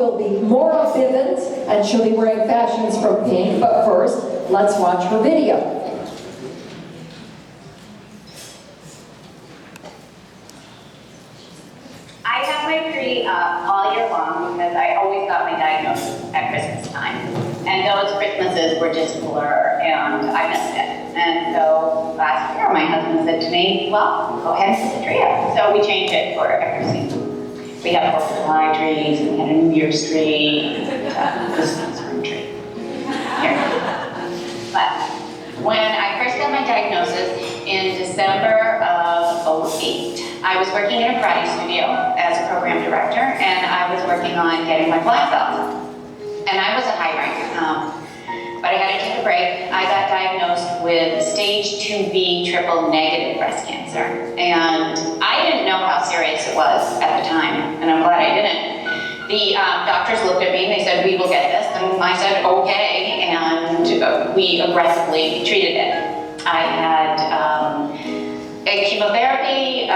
Will be Maura Bivens, and she'll be wearing fashions from Pink, but first, let's watch her video. I have my tree up all year long because I always got my diagnosis at Christmas time. And those Christmases were just a blur, and I missed it. And so last year, my husband said to me, well, go ahead and put the tree up. So we changed it for every season. We have 4th of July trees, we had a New Year's tree, Christmas tree. Here. But when I first got my diagnosis in December of '08, I was working in a karate studio as a program director, and I was working on getting my black belt. And I was a high rank, but I had to take a break. I got diagnosed with stage 2B triple negative breast cancer. And I didn't know how serious it was at the time, and I'm glad I didn't. The doctors looked at me and they said, we will get this. And I said, okay, and we aggressively treated it. I had a chemotherapy,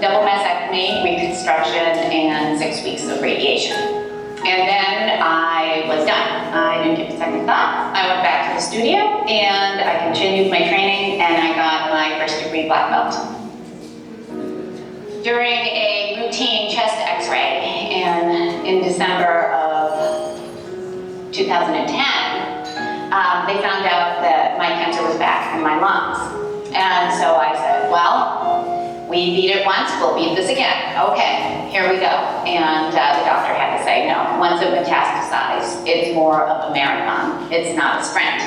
double mastectomy, reconstruction, and 6 weeks of radiation. And then I was done. I didn't give a second thought. I went back to the studio and I continued my training, and I got my first degree black belt. During a routine chest x-ray in December of 2010, they found out that my cancer was back in my lungs. And so I said, well, we beat it once, we'll beat this again. Okay, here we go. And the doctor had to say, no, once it metastasized, it's more of a marathon. It's not a sprint.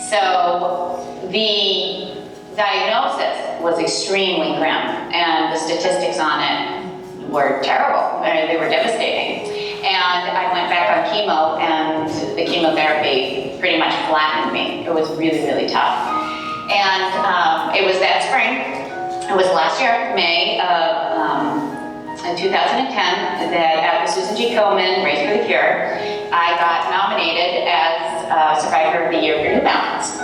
So the diagnosis was extremely grim, and the statistics on it were terrible. They were devastating. And I went back on chemo, and the chemotherapy pretty much flattened me. It was really, really tough. And it was that spring. It was last year, May of 2010, that at the Susan G. Komen Race for the Cure, I got nominated as Survivor of the Year for New Balance.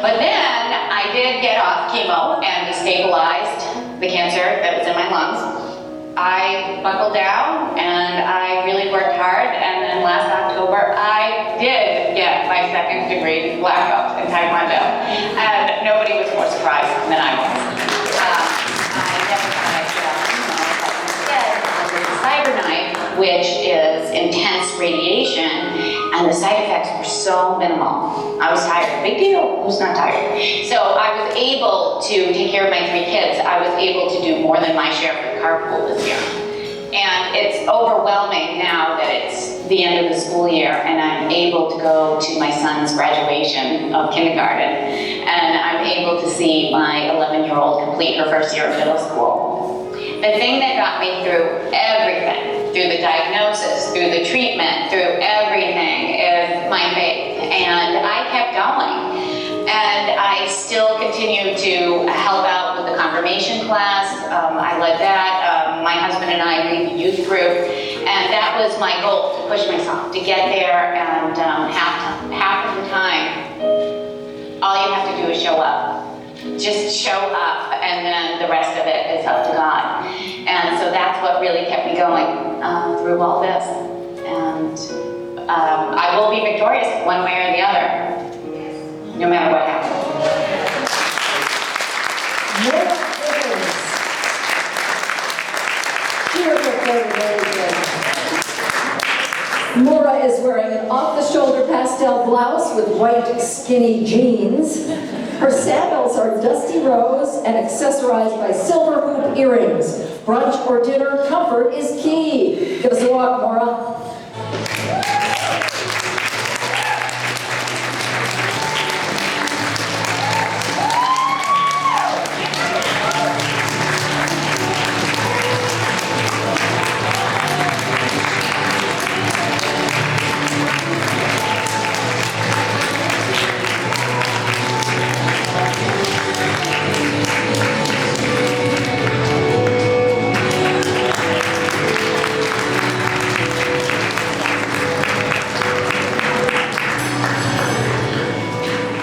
But then I did get off chemo and stabilized the cancer that was in my lungs. I buckled down and I really worked hard, and then last October I did get my 2nd degree black belt in Taekwondo, and nobody was more surprised than I was. I never thought I'd get off chemo, but instead I did the CyberKnife, which is intense radiation, and the side effects were so minimal. I was tired. Big deal. Who's not tired? So I was able to take care of my 3 kids. I was able to do more than my share for the carpool this year. And it's overwhelming now that it's the end of the school year and I'm able to go to my son's graduation of kindergarten, and I'm able to see my 11-year-old complete her first year of middle school. The thing that got me through everything, through the diagnosis, through the treatment, through everything, is my faith. And I kept going. And I still continue to help out with the confirmation class. I led that. My husband and I lead the youth group. And that was my goal, to push myself, to get there. And half of the time, all you have to do is show up. Just show up, and then the rest of it is up to God. And so that's what really kept me going through all this. And I will be victorious one way or the other, no matter what happens. Maura is wearing an off-the-shoulder pastel blouse with white skinny jeans. Her sandals are dusty rose and accessorized by silver hoop earrings. Brunch or dinner, comfort is key. Give us a walk, Maura.